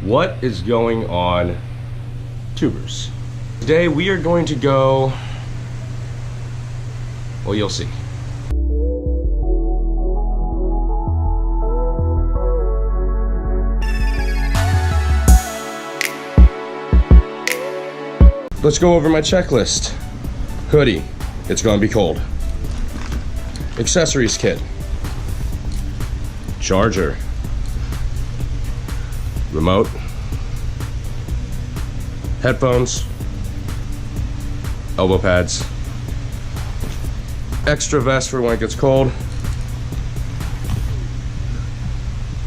What is going on, tubers? Today we are going to go, well, you'll see. Let's go over my checklist. Hoodie, it's gonna be cold. Accessories kit. Charger. Remote. Headphones. Elbow pads. Extra vest for when it gets cold.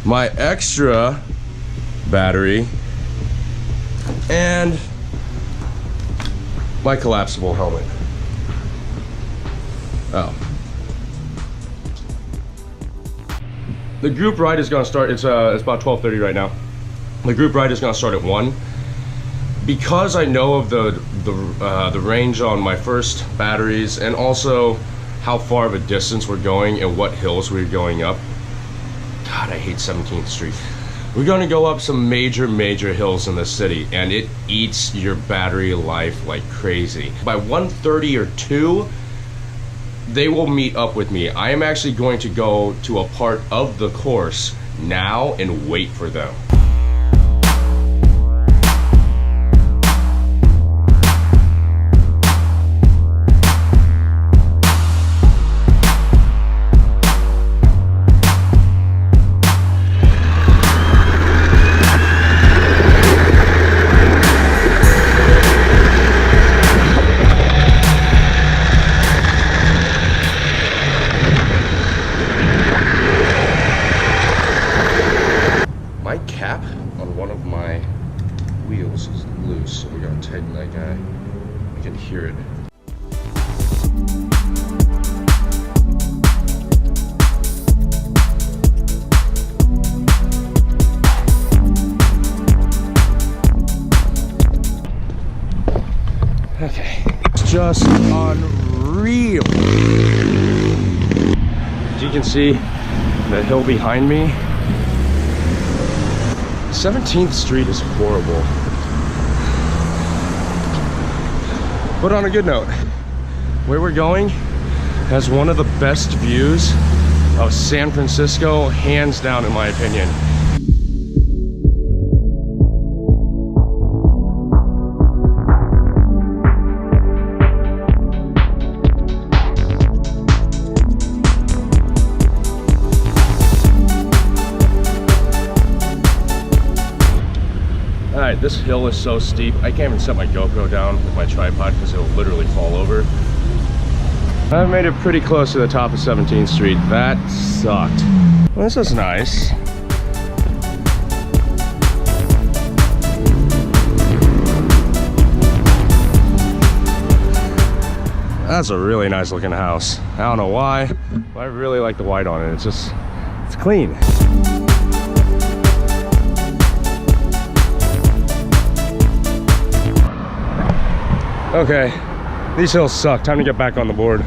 My extra battery. And my collapsible helmet. Oh. The group ride is gonna start, it's about 12:30 right now. The group ride is gonna start at 1. Because I know of the range on my first batteries and also how far of a distance we're going and what hills we're going up. God, I hate 17th Street. We're gonna go up some major hills in the city, and it eats your battery life like crazy. By 1:30 or 2, they will meet up with me. I am actually going to go to a part of the course now and wait for them. My cap on one of my wheels is loose, so we gotta tighten that guy. You can hear it. Okay, it's just unreal. As you can see, the hill behind me, 17th Street is horrible. But on a good note, where we're going has one of the best views of San Francisco, hands down in my opinion. Alright, this hill is so steep, I can't even set my GoPro down with my tripod because it'll literally fall over. I've made it pretty close to the top of 17th Street. That sucked. Well, this is nice. That's a really nice looking house. I don't know why, but I really like the white on it. It's clean. Okay, these hills suck. Time to get back on the board.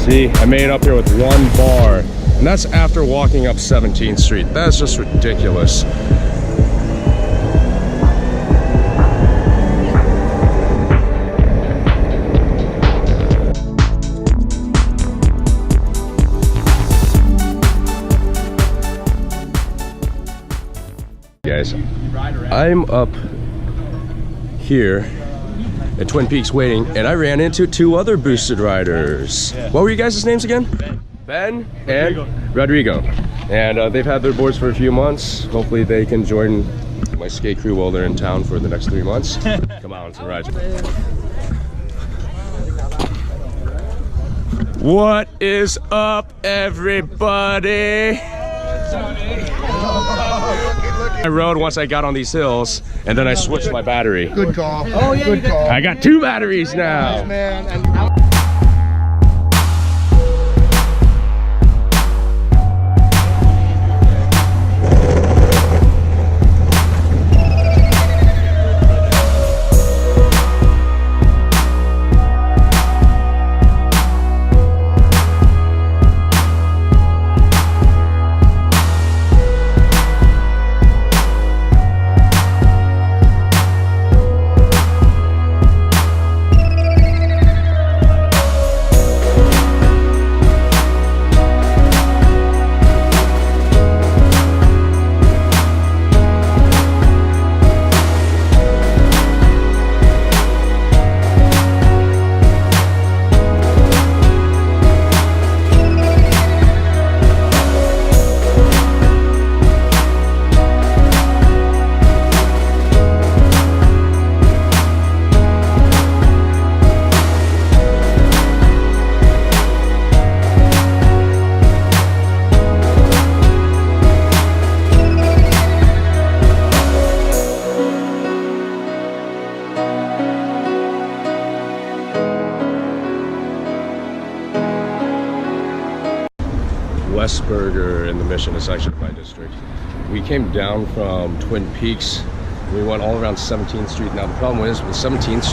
See, I made it up here with 1 bar, and that's after walking up 17th Street. That's just ridiculous. Guys, I'm up here at Twin Peaks waiting, and I ran into 2 other boosted riders. Yeah. What were you guys' names again? Ben and Rodrigo. And they've had their boards for a few months. Hopefully they can join my skate crew while they're in town for the next 3 months. Come on, some rides. What is up, everybody? I rode once I got on these hills, and then I switched my battery. Good call. Oh yeah, good call. I got 2 batteries now. Nice, man. And Westburger in the Mission section of my district. We came down from Twin Peaks. We went all around 17th Street. Now the problem is with 17th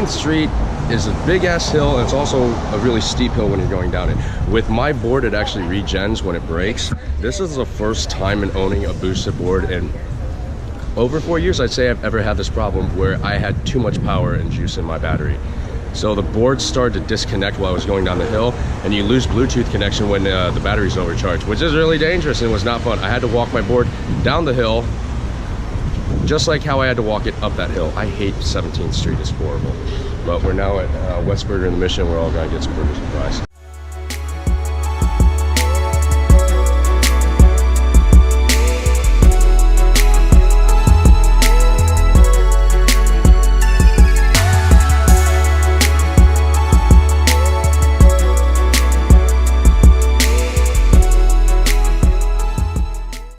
Street is a big ass hill, and it's also a really steep hill when you're going down it. With my board, it actually regens when it breaks. This is the first time in owning a boosted board in over 4 years, I'd say I've ever had this problem where I had too much power and juice in my battery. So the board started to disconnect while I was going down the hill, and you lose Bluetooth connection when the battery's overcharged, which is really dangerous and was not fun. I had to walk my board down the hill, just like how I had to walk it up that hill. I hate 17th Street, it's horrible. But we're now at Westburger in the Mission. We're all gonna get some burgers and fries.